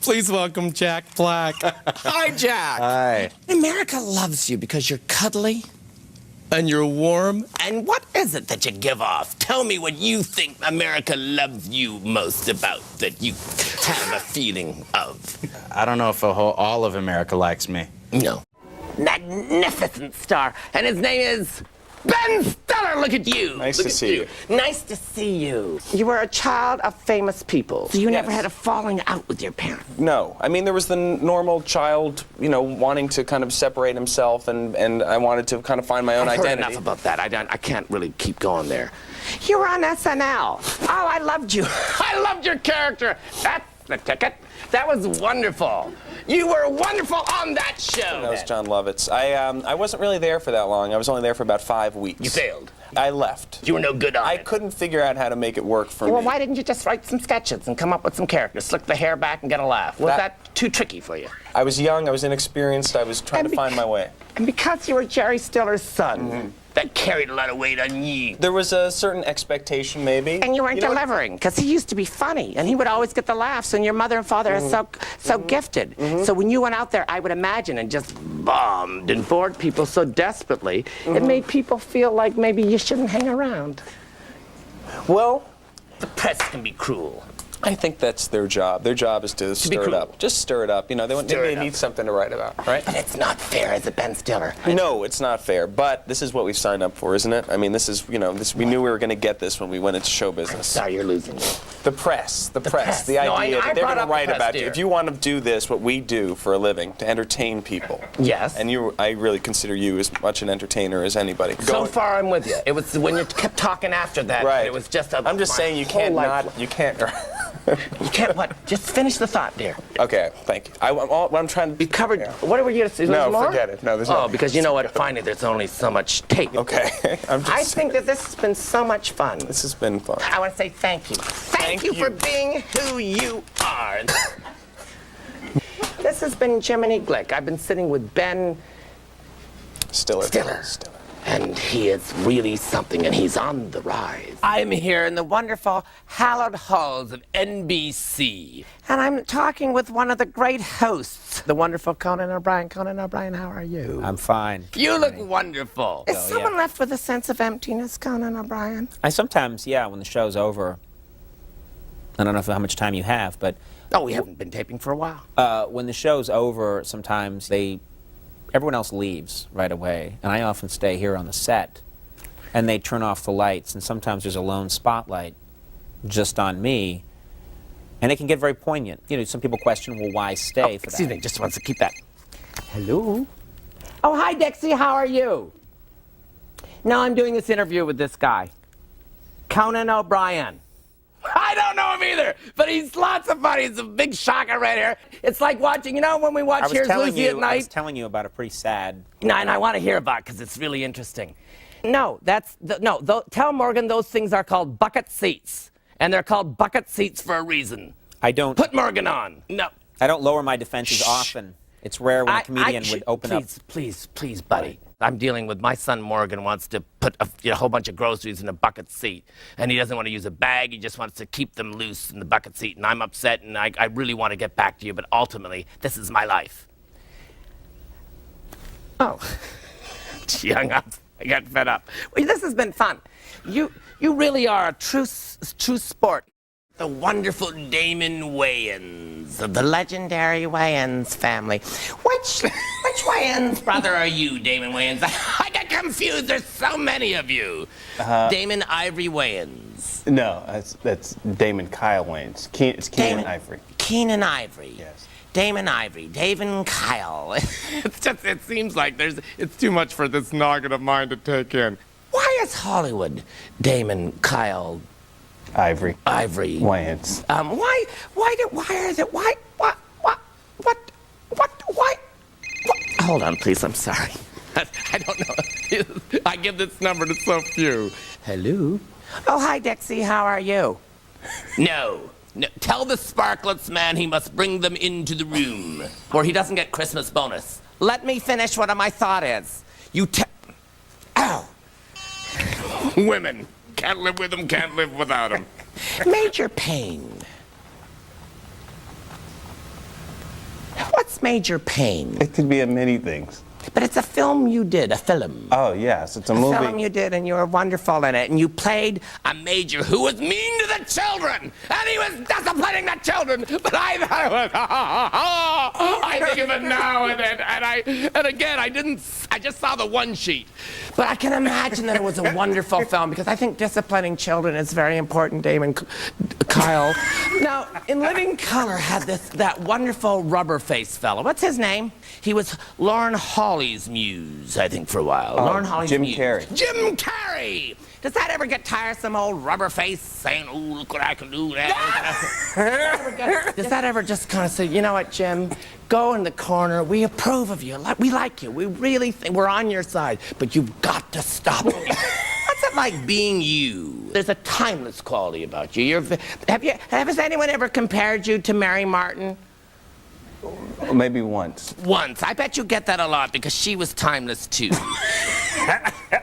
Please welcome Jack Black. Hi, Jack. Hi. America loves you because you're cuddly and you're warm. And what is it that you give off? Tell me what you think America loves you most about, that you have a feeling of. I don't know if all of America likes me. No. Magnificent star. And his name is Ben Stiller. Look at you. Nice to see you. Nice to see you. You were a child of famous people. So you never had a falling out with your parents? No. I mean, there was the normal child, you know, wanting to kind of separate himself, and I wanted to kind of find my own identity. I've heard enough about that. I can't really keep going there. You were on SNL. Oh, I loved you. I loved your character. That's the ticket. That was wonderful. You were wonderful on that show. That was John Lovitz. I wasn't really there for that long. I was only there for about 5 weeks. You failed. I left. You were no good on it. I couldn't figure out how to make it work for me. Well, why didn't you just write some sketches and come up with some characters, slick the hair back and get a laugh? Was that too tricky for you? I was young, I was inexperienced, I was trying to find my way. And because you were Jerry Stiller's son, that carried a lot of weight on you. There was a certain expectation, maybe. And you weren't delivering, because he used to be funny, and he would always get the laughs, and your mother and father are so gifted. So when you went out there, I would imagine, and just bombed and bored people so desperately, it made people feel like maybe you shouldn't hang around. Well, the press can be cruel. I think that's their job. Their job is to stir it up. Just stir it up. You know, they need something to write about, right? But it's not fair as a Ben Stiller. No, it's not fair. But this is what we've signed up for, isn't it? I mean, this is, you know, we knew we were going to get this when we went into show business. Sorry, you're losing me. The press. The idea that they're going to write about you. If you want to do this, what we do for a living, to entertain people. Yes. And I really consider you as much an entertainer as anybody. So far, I'm with you. It was when you kept talking after that. Right. It was just I'm just saying you can't You can't what? Just finish the thought, dear. Okay, thank you. I'm trying to... We covered... Yeah. What were you going to say? No, more? forget it. No, there's no... Oh, because you know what? Finally, there's only so much tape. Okay. I think that this has been so much fun. This has been fun. I want to say thank you. Thank you for being who you are. This has been Jiminy Glick. I've been sitting with Ben... Stiller. And he is really something, and he's on the rise. I'm here in the wonderful, hallowed halls of NBC. And I'm talking with one of the great hosts, the wonderful Conan O'Brien. Conan O'Brien, how are you? I'm fine. You look wonderful. Is someone left with a sense of emptiness, Conan O'Brien? I sometimes, when the show's over, I don't know how much time you have, but... Oh, we haven't been taping for a while. When the show's over, sometimes everyone else leaves right away, and I often stay here on the set, and they turn off the lights, and sometimes there's a lone spotlight just on me, and it can get very poignant. You know, some people question, well, why stay for that? Excuse me, just wants to keep that. Hello? Oh, hi, Dixie, how are you? No, I'm doing this interview with this guy, Conan O'Brien. I don't know him either, but he's lots of fun. He's a big shocker right here. It's like watching, you know, when we watch Here's Lucy at Night. I was telling you about a pretty sad... No, and I want to hear about it because it's really interesting. No, tell Morgan those things are called bucket seats. And they're called bucket seats for a reason. I don't... Put Morgan on. No. I don't lower my defenses often. It's rare when a comedian would open up... Please, buddy. Right. I'm dealing with my son Morgan wants to put a whole bunch of groceries in a bucket seat. And he doesn't want to use a bag. He just wants to keep them loose in the bucket seat. And I'm upset, and I really want to get back to you. But ultimately, this is my life. Oh. She hung up. I got fed up. Well, this has been fun. You really are a true sport. The wonderful Damon Wayans of the legendary Wayans family. Which Wayans brother are you, Damon Wayans? I got confused. There's so many of you. Damon Ivory Wayans. No, that's Damon Kyle Wayans. It's Keenan Ivory. Keenan Ivory. Yes. Damon Ivory, Damon Kyle. It seems like it's too much for this noggin of mine to take in. Why is Hollywood Damon Kyle Ivory. Wayans. Hold on, please, I'm sorry. I don't know. I give this number to so few. Hello? Oh, hi, Dixie, how are you? No. Tell the Sparklets man he must bring them into the room, or he doesn't get Christmas bonus. Let me finish what my thought is. Ow! Women. Can't live with them, can't live without them. Major Payne. What's major pain? It could be a many things. But it's a film you did, a film. Oh, yes, it's a A movie. film you did, and you were wonderful in it. And you played a major who was mean to the children, and he was disciplining the children. But I thought it was, I think of it now, and again, I just saw the one sheet. But I can imagine that it was a wonderful film, because I think disciplining children is very important, Damon Kyle. Now, in Living Color had that wonderful rubber-faced fellow. What's his name? He was Lauren Hawley's muse, I think, for a while. Lauren Hawley's Jim muse. Carrey. Jim Carrey! Does that ever get tiresome, old rubber face saying, "Oh, look what I can do"? Does that ever just kind of say, you know what, Jim? Go in the corner. We approve of you. We like you. We really think we're on your side. But you've got to stop. What's it like being you? There's a timeless quality about you. Has anyone ever compared you to Mary Martin? Maybe once. Once. I bet you get that a lot because she was timeless too.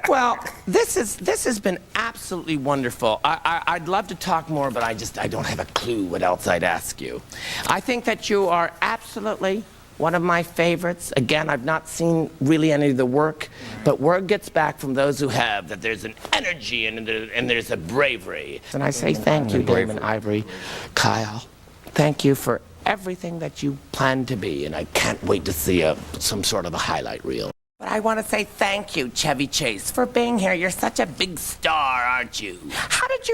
Well, this has been absolutely wonderful. I'd love to talk more, but I don't have a clue what else I'd ask you. I think that you are absolutely one of my favorites. Again, I've not seen really any of the work, but word gets back from those who have that there's an energy and there's a bravery. And I say thank you, Damon Ivory, Kyle. Thank you for everything that you plan to be, and I can't wait to see some sort of a highlight reel. But I want to say thank you, Chevy Chase, for being here. You're such a big star, aren't you? How did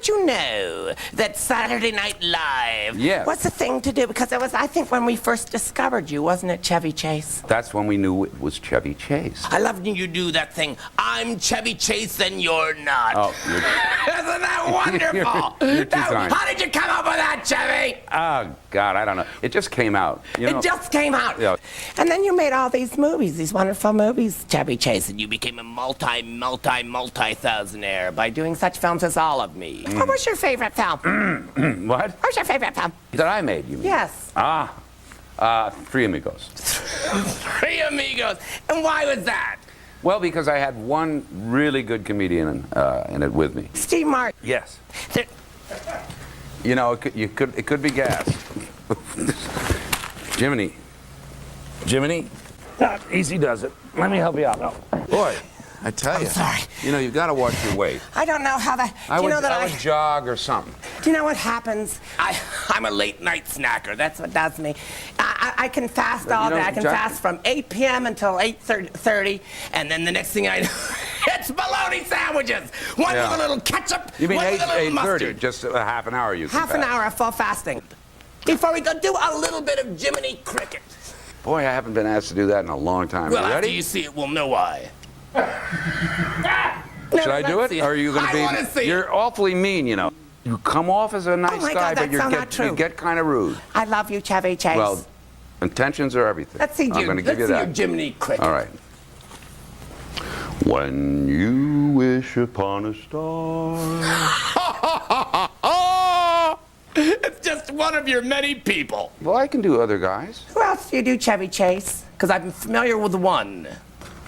you know that Saturday Night Live was the thing to do? Because it was, I think, when we first discovered you, wasn't it, Chevy Chase? That's when we knew it was Chevy Chase. I love when you do that thing. I'm Chevy Chase and you're not. Oh, isn't that wonderful? You're too kind. How did you come up with that, Chevy? Oh, God, I don't know. It just came out. It just came out. Yeah. And then you made all these movies, these wonderful movies, Chevy Chase, and you became a multi-thousandaire by doing such films as All of Me. What was your favorite film? What? What was your favorite film? That I made, you mean? Yes. Three Amigos. Three Amigos. And why was that? Well, because I had one really good comedian in it with me. Steve Martin. Yes. There- You know, it could be gas. Jiminy, easy does it. Let me help you out. Boy, I tell you. sorry. You know, you've got to watch your weight. I don't know how that. I Do you would, know that I would jog or something. Do you know what happens? I'm a late night snacker. That's what does me. I can fast all day. I can fast from 8 p.m. until 8:30, and then the next thing I know, it's bologna sandwiches. One with a little ketchup. You mean one with a little 8:30? mustard. Just a half an hour you can Half an fast. hour of full fasting. Before we go, do a little bit of Jiminy Cricket. Boy, I haven't been asked to do that in a long time. Well, you after ready? you see it, we'll know why. Should I do it? Or are you going to be... I want to see You're awfully mean, you know. You come off as a nice my guy, God, but that's you get kind of rude. I love you, Chevy Chase. Well, intentions are everything. Let's see, I'm going to give you that. your Jiminy Cricket. All right. When you wish upon a star. It's just one of your many people. Well, I can do other guys. Who else do you do, Chevy Chase? Because I'm familiar with one.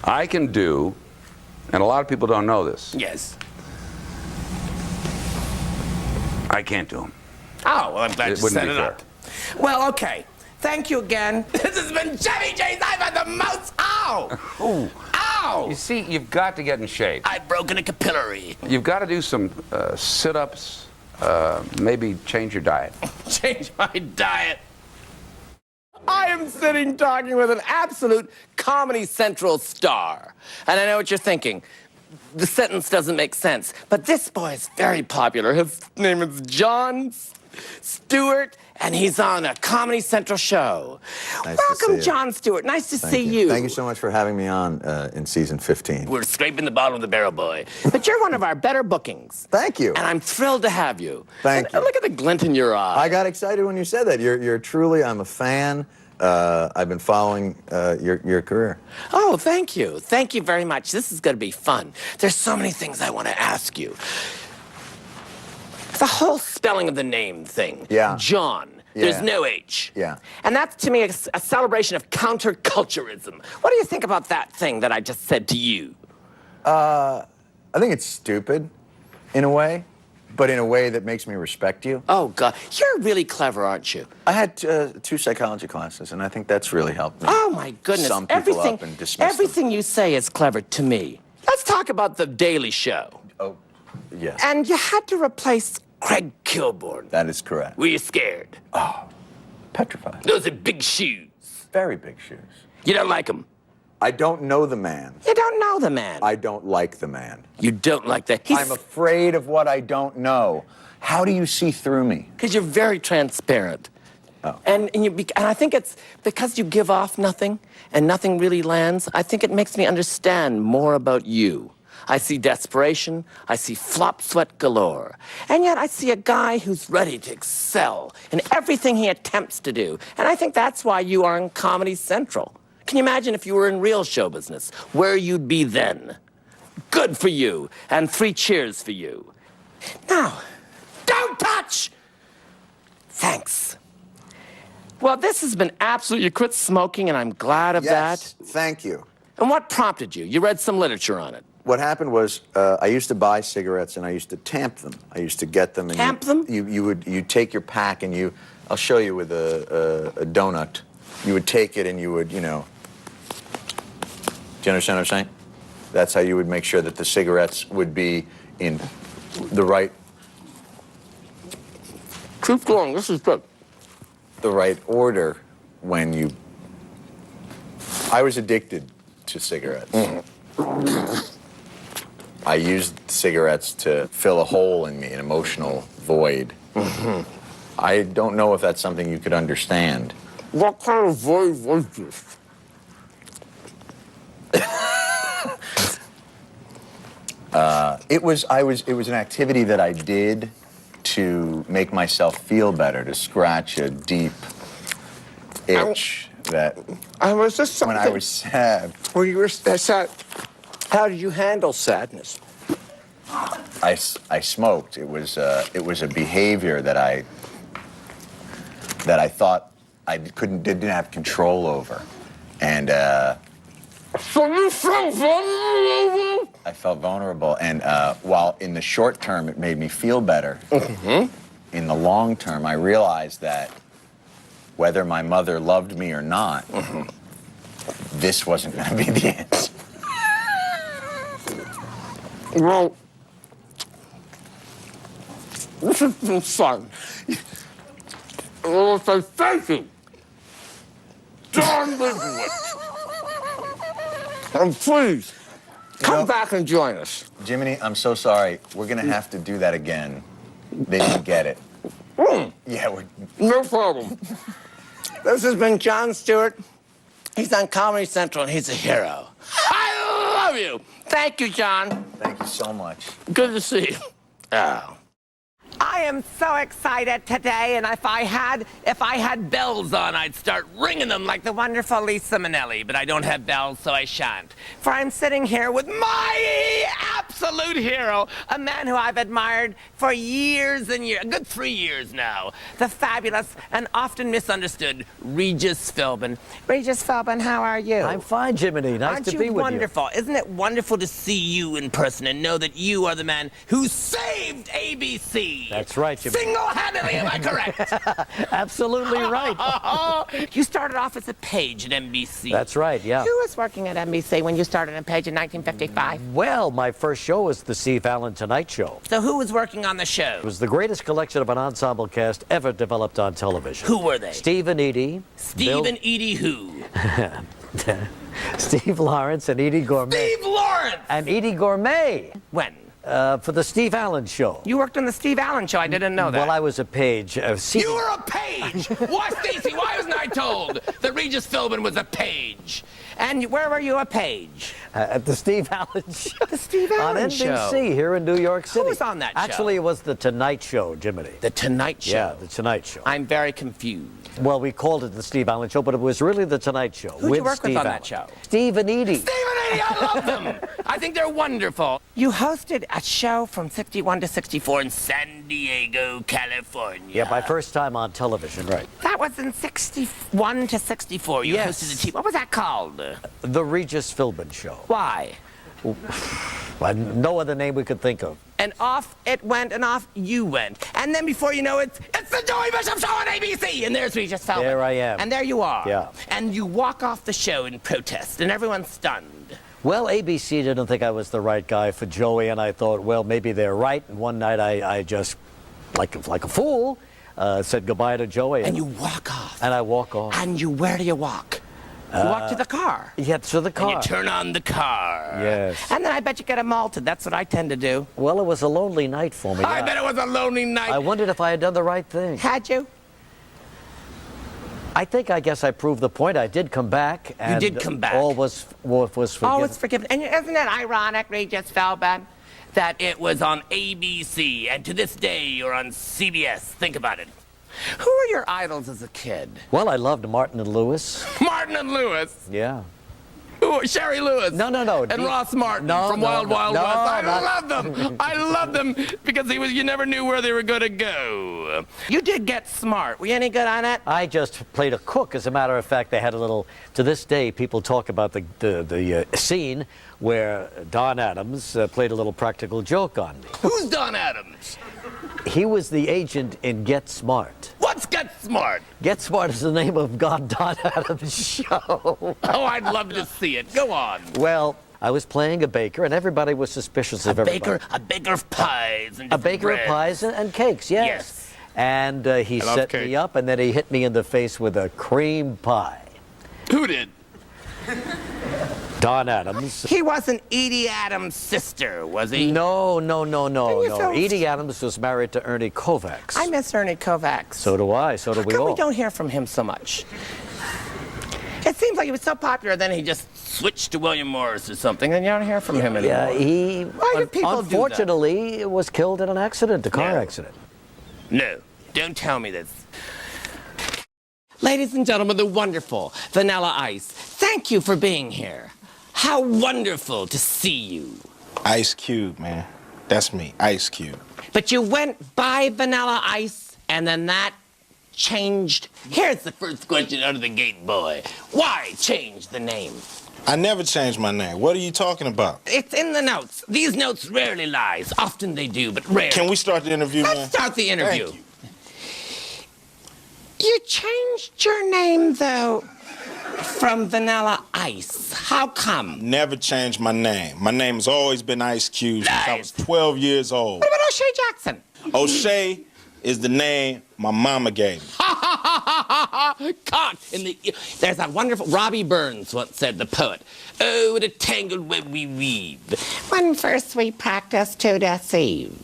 I can do, and a lot of people don't know this, Yes. I can't do them. Oh, well, I'm glad It you wouldn't set be it fair. up. Well, okay. Thank you again. This has been Chevy Chase. I've had the most. Ow! Ooh. Ow! You see, you've got to get in shape. I've broken a capillary. You've got to do some sit-ups, maybe change your diet. Change my diet. I am sitting talking with an absolute Comedy Central star. And I know what you're thinking. The sentence doesn't make sense. But this boy is very popular. His name is Jon Stewart, and he's on a Comedy Central show. Nice to Welcome, see you. Jon Stewart. Nice to see Thank you. Thank you so much for having me on in season 15. We're scraping the bottom of the barrel, boy. But you're one of our better bookings. Thank you. And I'm thrilled to have you. Thank you. Look at the glint in your eye. I got excited when you said that. You're truly, I'm a fan. I've been following your career. Oh, thank you. Thank you very much. This is going to be fun. There's so many things I want to ask you. The whole spelling of the name thing. Yeah. John. There's Yeah. no H. Yeah. And that's, to me, a celebration of counterculturism. What do you think about that thing that I just said to you? I think it's stupid, in a way, but in a way that makes me respect you. Oh, God. You're really clever, aren't you? I had 2 psychology classes, and I think that's really helped me. Oh, my goodness. Sum people up and dismiss them. Everything you say is clever to me. Let's talk about The Daily Show. Oh, yes. And you had to replace Craig Kilborn. That is correct. Were you scared? Petrified. Those are big shoes. Very big shoes. You don't like him. I don't know the man. You don't know the man. I don't like the man. You don't like that. I'm afraid of what I don't know. How do you see through me? Because you're very transparent. Oh. And I think it's because you give off nothing and nothing really lands. I think it makes me understand more about you. I see desperation. I see flop sweat galore. And yet I see a guy who's ready to excel in everything he attempts to do. And I think that's why you are in Comedy Central. Can you imagine if you were in real show business, where you'd be then? Good for you, and 3 cheers for you. Now, don't touch! Thanks. Well, this has been absolute. You quit smoking, and I'm glad of Yes, that. thank you. And what prompted you? You read some literature on it. What happened was I used to buy cigarettes and I used to tamp them. I used to get them. And Tamp them? You'd take your pack and I'll show you with a donut. You would take it and you would, do you understand what I'm saying? That's how you would make sure that the cigarettes would be in the right Keep going. This is good. the right order when you. I was addicted to cigarettes. I used cigarettes to fill a hole in me, an emotional void. I don't know if that's something you could understand. What kind of voice was this? It was an activity that I did to make myself feel better, to scratch a deep itch that Was this something? when I was sad, When you were sad, how did you handle sadness? I smoked. It was a behavior that I thought I didn't have control over, and So you felt vulnerable? I felt vulnerable. And while in the short term it made me feel better, in the long term I realized that whether my mother loved me or not, this wasn't going to be the answer. Well, this has been fun. I want to say thank you. John Lidwood. And please, come back and join us. Jiminy, I'm so sorry. We're going to have to do that again. They didn't get it. Yeah, No problem. This has been Jon Stewart. He's on Comedy Central, and he's a hero. I love you. Thank you, John. thank you so much. Good to see you. Oh. I am so excited today, and if I had bells on, I'd start ringing them like the wonderful Lisa Minnelli, but I don't have bells, so I shan't. For I'm sitting here with my absolute hero, a man who I've admired for years and years, a good 3 years now, the fabulous and often misunderstood Regis Philbin. Regis Philbin, how are you? I'm fine, Jiminy. Nice to be with you. Aren't you wonderful? Isn't it wonderful to see you in person and know that you are the man who saved ABC? That's right, Jiminy. Single-handedly, am I correct? Absolutely right. You started off as a page at NBC. That's right, yeah. Who was working at NBC when you started on Page in 1955? Well, my first show was the Steve Allen Tonight Show. So who was working on the show? It was the greatest collection of an ensemble cast ever developed on television. Who were they? Steve and Edie. Steve and Edie who? Steve Lawrence and Edie Gourmet. Steve Lawrence! And Edie Gourmet. When? For the Steve Allen Show. You worked on the Steve Allen Show. I didn't know that. Well, I was a page. You were a page! Why, Stacy, why wasn't I told that Regis Philbin was a page? And where were you a page? At the Steve Allen Show. The Steve Allen on Show. NBC here in New York City. Who was on that show? Actually, it was the Tonight Show, Jiminy. The Tonight Show? Yeah, the Tonight Show. I'm very confused. Well, we called it the Steve Allen Show, but it was really the Tonight Show. Who'd you work with Steve on that Allen. show? Steve and Edie. Steve and Edie, I love them. I think they're wonderful. You hosted a show from 61 to 64 in San Diego, California. Yeah, my first time on television, right. That was in 61 to 64. You Yes. hosted a team. What was that called? The Regis Philbin Show. Why? Well, no other name we could think of. And off it went, and off you went. And then before you know it, it's the Joey Bishop Show on ABC! And there's where you just fell. There I am. And there you are. Yeah. And you walk off the show in protest, and everyone's stunned. Well, ABC didn't think I was the right guy for Joey, and I thought, well, maybe they're right. And one night I just, like a fool, said goodbye to Joey. And you walk off. And I walk off. And where do you walk? You walk to the car. Yeah, to the car. And you turn on the car. Yes. And then I bet you get a malted. That's what I tend to do. Well, it was a lonely night for me. I bet it was a lonely night. I wondered if I had done the right thing. Had you? I guess I proved the point. I did come back. And did come back. All was forgiven. Oh, it's forgiven. And isn't it ironic, Regis Feldman, that it was on ABC, and to this day you're on CBS? Think about it. Who were your idols as a kid? Well, I loved Martin and Lewis. Martin and Lewis. Yeah. Ooh, Sherry Lewis. No. And Ross Martin from Wild Wild West. I love them. I love them because you never knew where they were going to go. You did get smart. Were you any good on it? I just played a cook. As a matter of fact, they had a little. To this day, people talk about the scene where Don Adams played a little practical joke on me. Who's Don Adams? He was the agent in Get Smart. What's Get Smart? Get Smart is the name of Don Adams' show. Oh, I'd love to see it. Go on. Well, I was playing a baker, and everybody was suspicious of everybody. A baker of pies and A baker of pies and cakes, yes. Yes. And he set me up, and then he hit me in the face with a cream pie. Who did? Don Adams. He wasn't Edie Adams' sister, was he? No. so- Edie Adams was married to Ernie Kovacs. I miss Ernie Kovacs. So do I. So do we How come all. we don't hear from him so much? It seems like he was so popular, then he just switched to William Morris or something, and you don't hear from him anymore. Yeah, he Why do people do that? unfortunately was killed in an accident, a car No. accident. No, don't tell me this. Ladies and gentlemen, the wonderful Vanilla Ice, thank you for being here. How wonderful to see you. Ice Cube, man. That's me, Ice Cube. But you went by Vanilla Ice, and then that changed. Here's the first question out of the gate, boy. Why change the name? I never changed my name. What are you talking about? It's in the notes. These notes rarely lies. Often they do, but rarely. Can we start the interview, man? Let's start the interview. Thank you. You changed your name, though, from Vanilla Ice. How come? Never changed my name. My name has always been Ice Cube since I was Lies. 12 years old. What about O'Shea Jackson? O'Shea is the name my mama gave me. Caught in the... There's that wonderful... Robbie Burns once said, the poet, "Oh, what a tangled web we weave, when first we practice to deceive."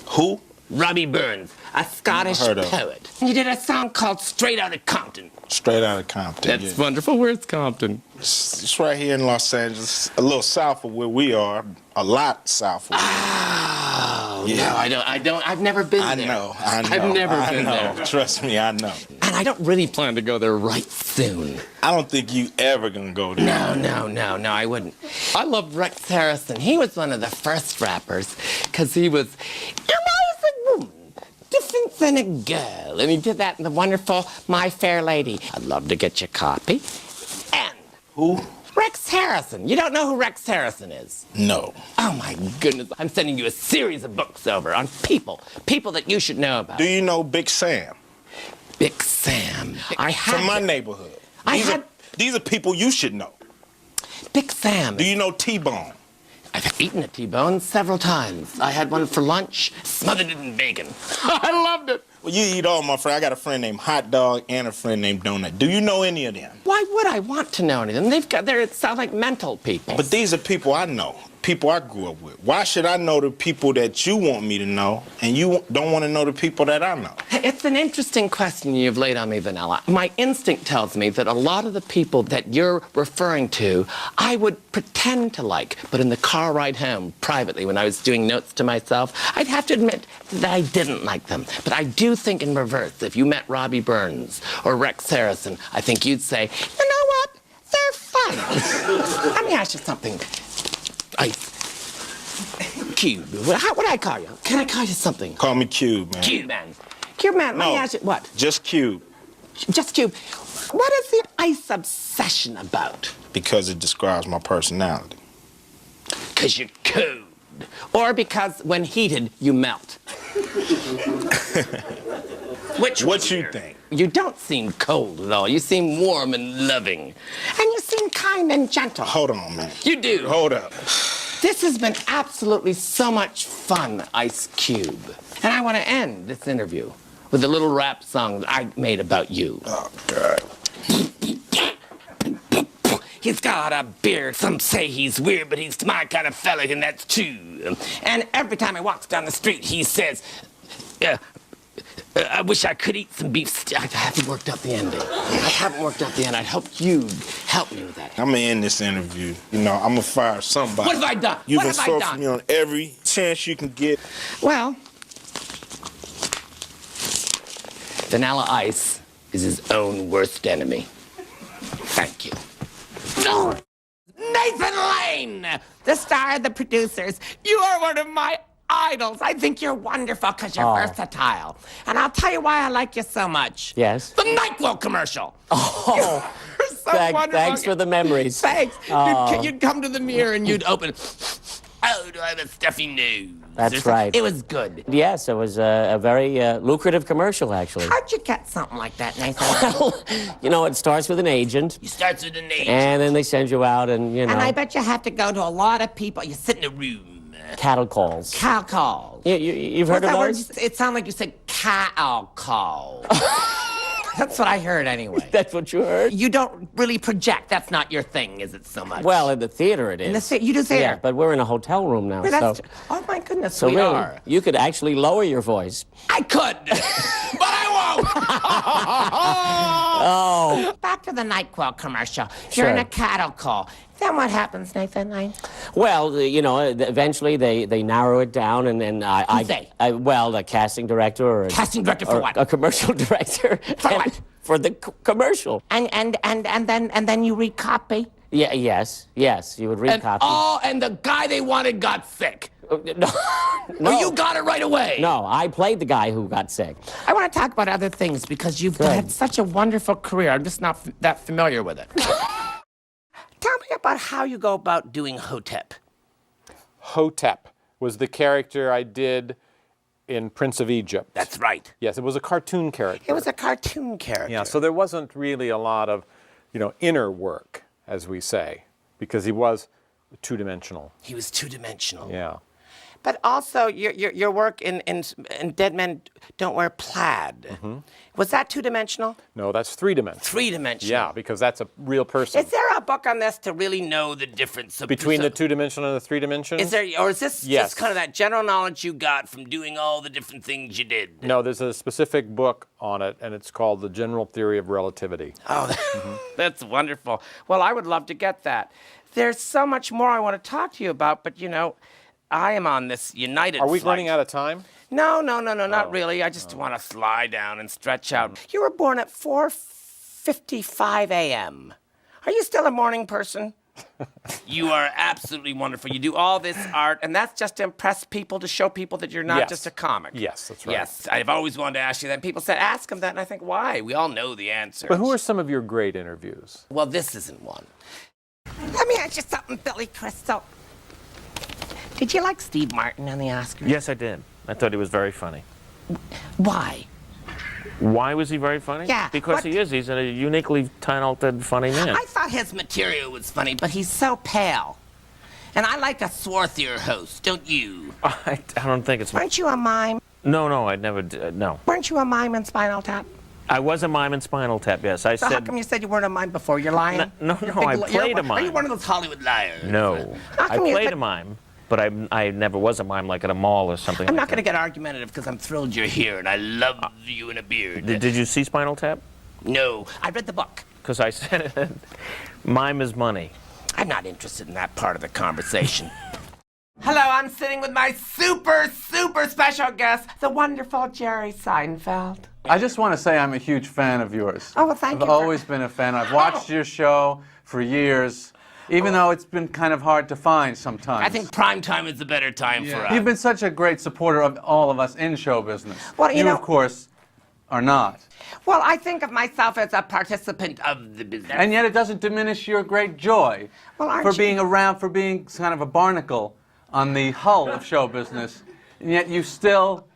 Who? Robbie Burns, a Scottish Heard of. poet. He did a song called Straight Outta Compton. Straight out of Compton. That's yeah. wonderful. Where's Compton? It's right here in Los Angeles, a little south of where we are, a lot south of where we are. Oh, Yeah. no, I don't. I've never been I there. know. I've never been know. there. Trust me, I know. And I don't really plan to go there right soon. I don't think you ever gonna go there. No, I wouldn't. I loved Rex Harrison. He was one of the first rappers because he was amazing woman, different than a girl. And he did that in the wonderful My Fair Lady. I'd love to get your copy. And Who? Rex Harrison. You don't know who Rex Harrison is? No. Oh, my goodness. I'm sending you a series of books over on people that you should know about. Do you know Big Sam? Big Sam. I had From my neighborhood. These are people you should know. Big Sam. Do you know T-Bone? I've eaten a T-bone several times. I had one for lunch, smothered it in bacon. I loved it. Well, you eat all, my friend. I got a friend named Hot Dog and a friend named Donut. Do you know any of them? Why would I want to know any of them? It sound like mental people. But these are people I know, people I grew up with. Why should I know the people that you want me to know, and you don't want to know the people that I know? It's an interesting question you've laid on me, Vanilla. My instinct tells me that a lot of the people that you're referring to, I would pretend to like, but in the car ride home, privately, when I was doing notes to myself, I'd have to admit that I didn't like them. But I do think in reverse, if you met Robbie Burns or Rex Harrison, I think you'd say, you know what? They're fun. Let me ask you something. Cube. What do I call you? Can I call you something? Call me Cube, man. Cube Man. Cube Man, let me ask you, what? Just Cube. Just Cube. What is the ice obsession about? Because it describes my personality. Because you're code. Or because when heated, you melt? Which What you think? You don't seem cold at all. You seem warm and loving. And you seem kind and gentle. Hold on, man. You do. Hold up. This has been absolutely so much fun, Ice Cube. And I want to end this interview with a little rap song that I made about you. Oh, God. He's got a beard. Some say he's weird, but he's my kind of fella, and that's true. And every time he walks down the street, he says, I wish I could eat some beef stew. I haven't worked out the ending. I'd hope you'd help me with that. I'm gonna end this interview. You know, I'm gonna fire somebody. What have I done? You've What been have I insulting done? me on every chance you can get. Well, Vanilla Ice is his own worst enemy. Thank you. Nathan Lane, the star of The Producers. You are one of my idols. I think you're wonderful because you're versatile. And I'll tell you why I like you so much. Yes? The NyQuil commercial. Oh, You're so wonderful. thanks for the memories. Thanks. You'd come to the mirror and you'd open. Oh, do I have a stuffy nose? That's right. It was good. Yes, it was a very lucrative commercial, actually. How'd you get something like that, Nathan? Well, you know, it starts with an agent, You start with an agent. and then they send you out and, you know, And I bet you have to go to a lot of people. You sit in a room. cattle calls. Cow calls. You've heard What's of that word? those? It sounded like you said cow call. That's what I heard anyway. That's what you heard? You don't really project. That's not your thing, is it so much? Well, in the theater it is. You do theater. Yeah, but we're in a hotel room now, Well, that's, so... oh, my goodness, So we really, are. you could actually lower your voice. I could, but I won't. Oh. Back to the NyQuil commercial. You're in Sure. a cattle call. Then what happens, Nathan? Well, you know, eventually they narrow it down, and Who's they? well, a casting director or Casting director for or what? A commercial director. For And- what? For the commercial. And then you recopy. Yeah, yes, you would And recopy. and the guy they wanted got sick. No, Or you got it right away. no, I played the guy who got sick. I want to talk about other things because you've Good. had such a wonderful career. I'm just not that familiar with it. Tell me about how you go about doing Hotep. Hotep was the character I did in Prince of Egypt. That's right. Yes, it was a cartoon character. It was a cartoon character. Yeah, so there wasn't really a lot of, inner work, as we say, because he was two-dimensional. He was two-dimensional. Yeah. But also, your work in Dead Men Don't Wear Plaid. Mm-hmm. Was that two-dimensional? No, that's three-dimensional. Three-dimensional. Yeah, because that's a real person. Is there a book on this to really know the difference Between the two-dimensional and the three-dimensional? Is there, or is this Yes. just kind of that general knowledge you got from doing all the different things you did? No, there's a specific book on it, and it's called The General Theory of Relativity. Oh, that's wonderful. Well, I would love to get that. There's so much more I want to talk to you about, but I am on this United Are we flight. running out of time? No, not really. I just want to lie down and stretch out. You were born at 4:55 a.m. Are you still a morning person? You are absolutely wonderful. You do all this art, and that's just to impress people, to show people that you're not Yes. just a comic. Yes, that's right. Yes, I've always wanted to ask you that. And people said, ask him that, and I think, why? We all know the answer. But who are some of your great interviews? Well, this isn't one. Let me ask you something, Billy Crystal. Did you like Steve Martin on the Oscars? Yes, I did. I thought he was very funny. Why? Why was he very funny? Yeah, Because what- he is. He's a uniquely talented, funny man. I thought his material was funny, but he's so pale. And I like a swarthier host, don't you? I don't think it's... Weren't you a mime? No, I never did. No. Weren't you a mime in Spinal Tap? I was a mime in Spinal Tap, yes. I So said... how come you said you weren't a mime before? You're lying? No, You're I you're played a Are you mime. one of those Hollywood liars? No. How I come you- played a mime, but I never was a mime, like at a mall or something I'm like not going to that. get argumentative because I'm thrilled you're here and I love you in a beard. Did you see Spinal Tap? No, I read the book. Because I said it. Mime is money. I'm not interested in that part of the conversation. Hello, I'm sitting with my super special guest, the wonderful Jerry Seinfeld. I just want to say I'm a huge fan of yours. Oh, well, thank you I've always been a fan. I've watched your show for years, even though it's been kind of hard to find sometimes. I think prime time is the better time for us. You've been such a great supporter of all of us in show business. Well, you know- of course, are not. Well, I think of myself as a participant of the business. And yet it doesn't diminish your great joy Well, aren't for you- being around, for being kind of a barnacle on the hull of show business, and yet you still,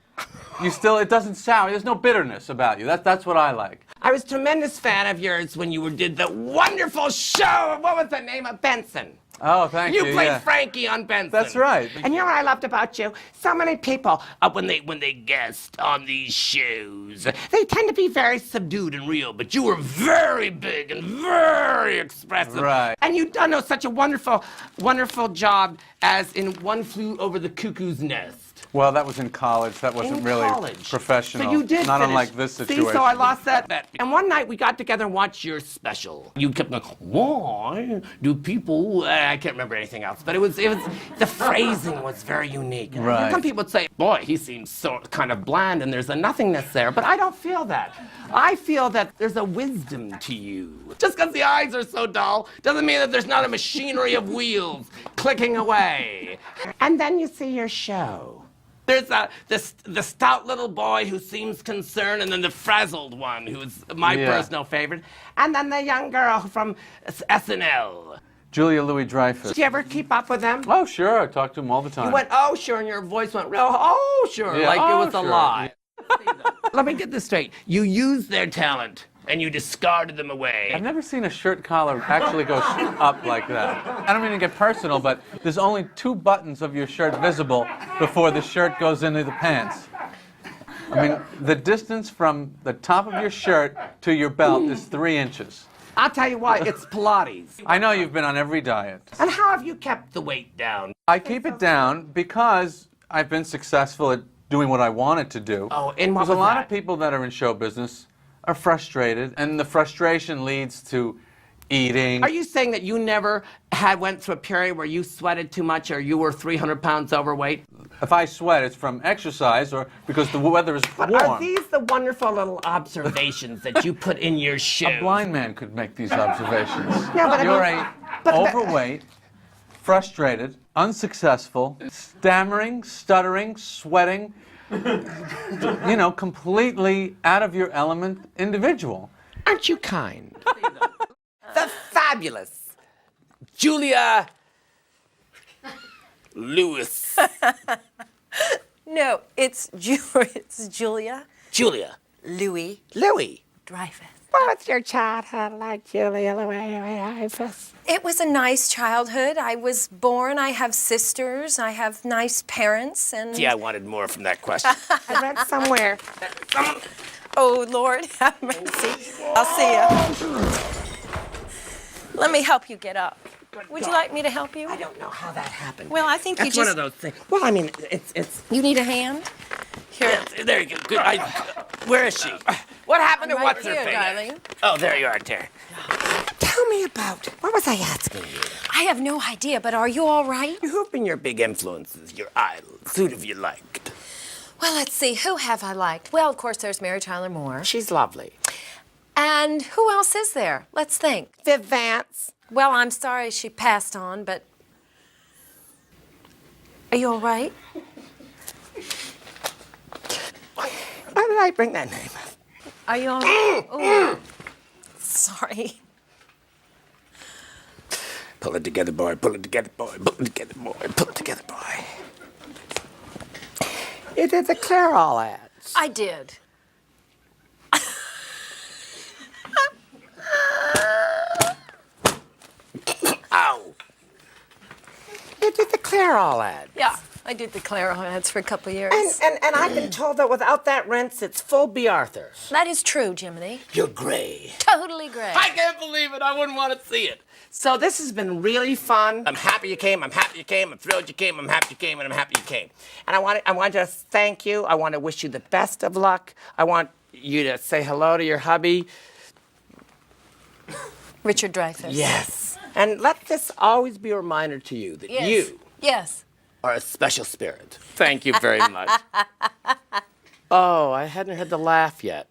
it doesn't sour. There's no bitterness about you. That's what I like. I was a tremendous fan of yours when you did the wonderful show. What was the name of Benson? Oh, thank you. You played yeah. Frankie on Benson. That's right. And you know what I loved about you? So many people, when they guest on these shows, they tend to be very subdued and real, but you were very big and very expressive. Right. And you've done such a wonderful, wonderful job as in One Flew Over the Cuckoo's Nest. Well, that was in college. That wasn't really professional. So you did Not finish. unlike this situation. See, so I lost that bet. And one night we got together and watched your special. You kept going, why do people, I can't remember anything else, but it was, the phrasing was very unique. Right. Some people would say, boy, he seems so kind of bland and there's a nothingness there, but I don't feel that. I feel that there's a wisdom to you. Just because the eyes are so dull doesn't mean that there's not a machinery of wheels clicking away. And then you see your show. There's the stout little boy who seems concerned, and then the frazzled one who's my personal favorite, and then the young girl from SNL. Julia Louis-Dreyfus. Did you ever keep up with them? Oh, sure. I talk to him all the time. You went, oh, sure, and your voice went real, oh, sure, Yeah, like oh, it was a sure. lie. Let me get this straight. You used their talent, and you discarded them away. I've never seen a shirt collar actually go up like that. I don't mean to get personal, but there's only 2 buttons of your shirt visible before the shirt goes into the pants. I mean, the distance from the top of your shirt to your belt is 3 inches. I'll tell you why, it's Pilates. I know you've been on every diet. And how have you kept the weight down? I keep it down because I've been successful at doing what I wanted to do. Oh, and what There's a was lot that? of people that are in show business are frustrated, and the frustration leads to eating. Are you saying that you never went through a period where you sweated too much or you were 300 pounds overweight? If I sweat, it's from exercise or because the weather is warm. Are these the wonderful little observations that you put in your shoe? A blind man could make these observations. Yeah, but You're overweight, frustrated, unsuccessful, stammering, stuttering, sweating, you know, completely out of your element individual. Aren't you kind? The fabulous Julia Lewis. No, it's Julia. Julia. Louis. Louis. Dreyfus. What was your childhood like, Julia Louis? It was a nice childhood. I was born, I have sisters, I have nice parents, and... Gee, I wanted more from that question. I read somewhere that Oh, Lord, have mercy. I'll see you. Let me help you get up. Would you like me to help you? I don't know how that happened. Well, I think That's you just... one of those things. Well, I mean, it's... You need a hand? Here. Yeah, there you go. Good. Where is she? What happened to Right what's her here, face? darling. Oh, there you are, dear. Tell me about, what was I asking you? I have no idea, but are you all right? Who've been your big influences, your idols? Who have you liked? Well, let's see. Who have I liked? Well, of course, there's Mary Tyler Moore. She's lovely. And who else is there? Let's think. Viv Vance. Well, I'm sorry she passed on, but... Are you all right? Why did I bring that name up? Are you all right? Oh, sorry. Pull it together, boy. Pull it together, boy. Pull it together, boy. Pull it together, boy. You did the Clairol ads. I did. Ow. You did the Clairol ads. Yeah, I did the Clairol ads for a couple of years. And I've been told that without that rinse, it's full B. Arthur. That is true, Jiminy. You're gray. Totally gray. I can't believe it. I wouldn't want to see it. So this has been really fun. I'm happy you came. I'm happy you came. I'm thrilled you came. I'm happy you came, and I'm happy you came. And I want to thank you. I want to wish you the best of luck. I want you to say hello to your hubby. Richard Dreyfus. Yes. And let this always be a reminder to you that you are a special spirit. Thank you very much. Oh, I hadn't heard the laugh yet.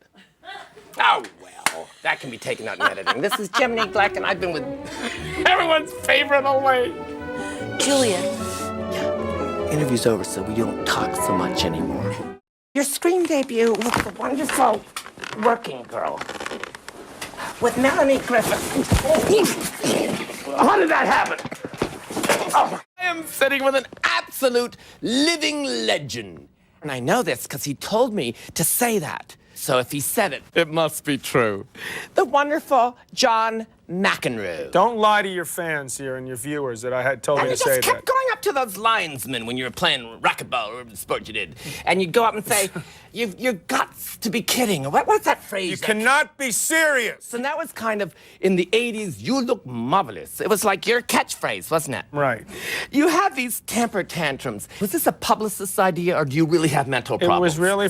Oh, well, that can be taken out in editing. This is Jiminy Glick, and I've been with everyone's favorite Elaine. Julia. Yeah, interview's over, so we don't talk so much anymore. Your screen debut was the wonderful Working Girl with Melanie Griffith. How did that happen? Oh, I am sitting with an absolute absolute living legend. And I know this because he told me to say that. So if he said it, it must be true. The wonderful John McEnroe. Don't lie to your fans here and your viewers that I had told And you you to say just kept that. going up to those linesmen when you were playing racquetball or whatever sport you did. And you'd go up and say, you've got to be kidding. What's that phrase? You cannot be serious. And that was kind of, in the 80s, you look marvelous. It was like your catchphrase, wasn't it? Right. You have these temper tantrums. Was this a publicist's idea, or do you really have mental It problems? was really...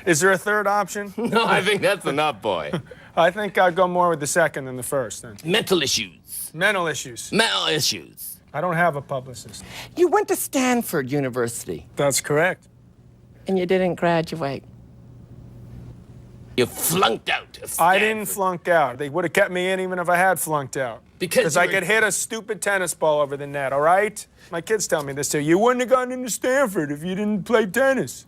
Is there a third option? No, I think that's enough, boy. I think I'd go more with the second than the first, then. Mental issues. Mental issues. Mental issues. I don't have a publicist. You went to Stanford University. That's correct. And you didn't graduate. You flunked out of Stanford. I didn't flunk out. They would have kept me in even if I had flunked out. Because I could hit a stupid tennis ball over the net, all right? My kids tell me this too. You wouldn't have gotten into Stanford if you didn't play tennis.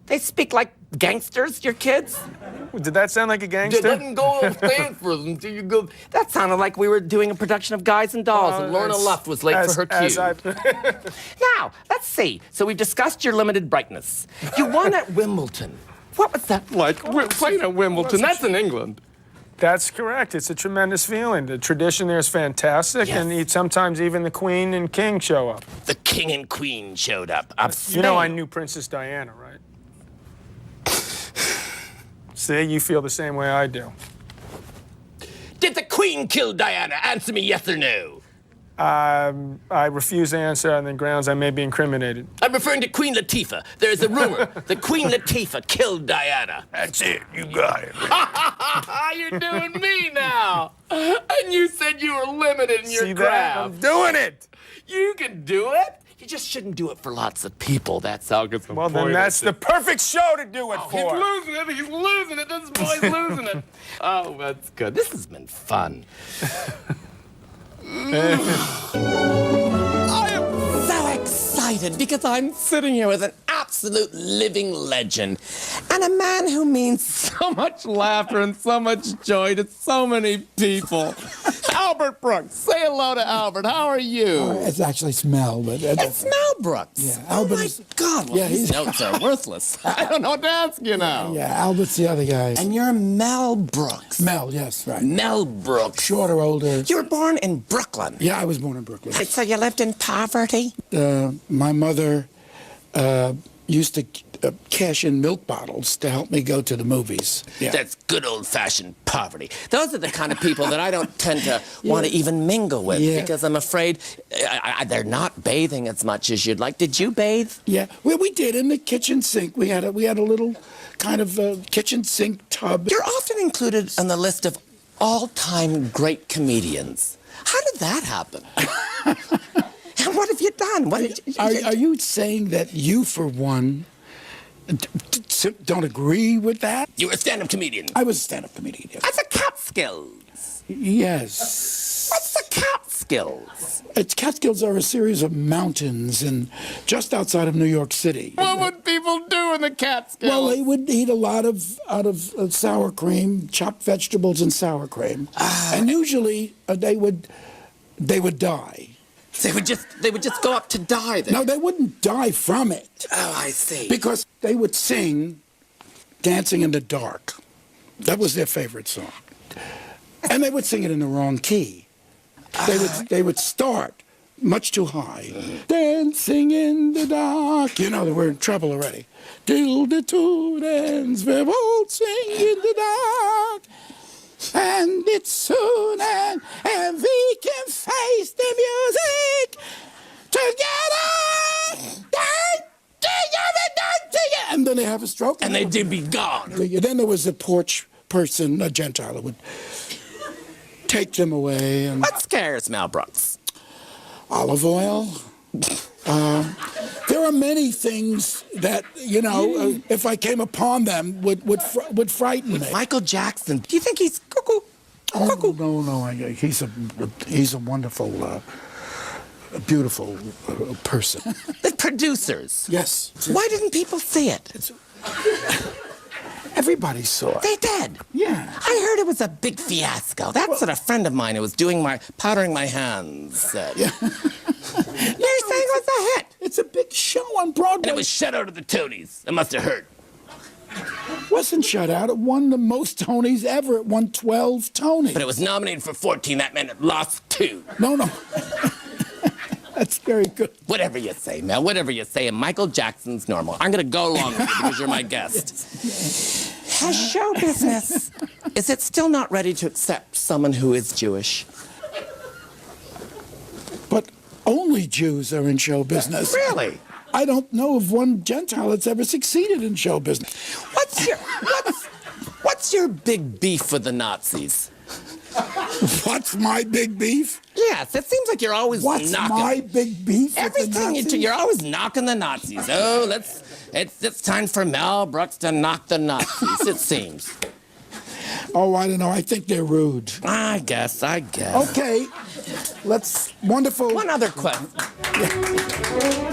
They speak like gangsters, your kids? Did that sound like a gangster? You didn't go to Stanford until you go... That sounded like we were doing a production of Guys and Dolls, and Lorna Luft was late for her cue. Now, let's see. So we've discussed your limited brightness. You won at Wimbledon. What was that like, playing at Wimbledon? That's in England. That's correct. It's a tremendous feeling. The tradition there is fantastic, Yes. and sometimes even the Queen and King show up. The King and Queen showed up. Of You know I Spain. knew Princess Diana, right? See, you feel the same way I do. Did the Queen kill Diana? Answer me yes or no. I refuse to answer on the grounds I may be incriminated. I'm referring to Queen Latifah. There's a rumor that Queen Latifah killed Diana. That's it. You got it. You're doing me now. And you said you were limited in your See that? craft. I'm doing it. You can do it. You just shouldn't do it for lots of people. That's all. Well, then that's the perfect show to do it for. He's losing it. He's losing it. This boy's losing it. Oh, that's good. This has been fun. I am so excited because I'm sitting here with an absolute living legend and a man who means so much laughter and so much joy to so many people. Albert Brooks. Say hello to Albert. How are you? It's actually Smell, but It's Mel Brooks. Yeah, Oh Albert my is- God. Well, yeah, these he's- notes are worthless. I don't know what to ask you now. yeah, Albert's the other guy. And you're Mel Brooks. Mel, yes, right. Mel Brooks. Shorter, older. You were born in Brooklyn. Yeah, I was born in Brooklyn. So you lived in poverty? My mother used to cash in milk bottles to help me go to the movies. Yeah. That's good old-fashioned poverty. Those are the kind of people that I don't tend to want to even mingle with because I'm afraid they're not bathing as much as you'd like. Did you bathe? Yeah, well, we did in the kitchen sink. We had a little kind of kitchen sink tub. You're often included on the list of all-time great comedians. How did that happen? And what have you done? What did you, Are you saying that you, for one, don't agree with that? You were a stand-up comedian. I was a stand-up comedian, yes. That's a Catskills. Yes. What's the Catskills? Catskills are a series of mountains and just outside of New York City. What would people do in the Catskills? Well, they would eat a lot of sour cream, chopped vegetables and sour cream, and usually they would die. They would just go up to die then? No, they wouldn't die from it. Oh, I see. Because they would sing Dancing in the Dark. That was their favorite song. And they would sing it in the wrong key. They would start much too high. Dancing in the dark. You know, we're in trouble already. Till the two ends, we both sing in the dark. And it's soon and we can face the music together. And then they have a stroke. And they did be gone. Then there was a porch person, a Gentile, that would take them away. And What scares Mel Brooks? olive oil. There are many things that, if I came upon them, would frighten me. Michael Jackson. Do you think he's cuckoo? Oh, no. He's a wonderful, beautiful person. The producers. Yes. Why didn't people see it? Everybody saw it. They did. Yeah. I heard it was a big fiasco. That's what a friend of mine who was powdering my hands said. Yeah. You're saying it was a hit. It's a big show on Broadway. And it was shut out of the Tonys. It must have hurt. Wasn't shut out. It won the most Tonys ever. It won 12 Tonys. But it was nominated for 14. That meant it lost 2. No. That's very good. Whatever you say, Mel. Whatever you say. And Michael Jackson's normal. I'm going to go along with you because you're my guest. Has show business, is it still not ready to accept someone who is Jewish? But only Jews are in show business. Really? I don't know of one Gentile that's ever succeeded in show business. What's your big beef with the Nazis? What's my big beef? Yes, it seems like you're always What's knocking. my big beef with the Nazis? You're always knocking the Nazis. Oh, it's time for Mel Brooks to knock the Nazis, it seems. Oh, I don't know. I think they're rude. I guess. Okay. Wonderful. One other question.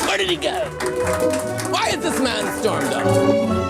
Where did he go? Why is this man stormed up?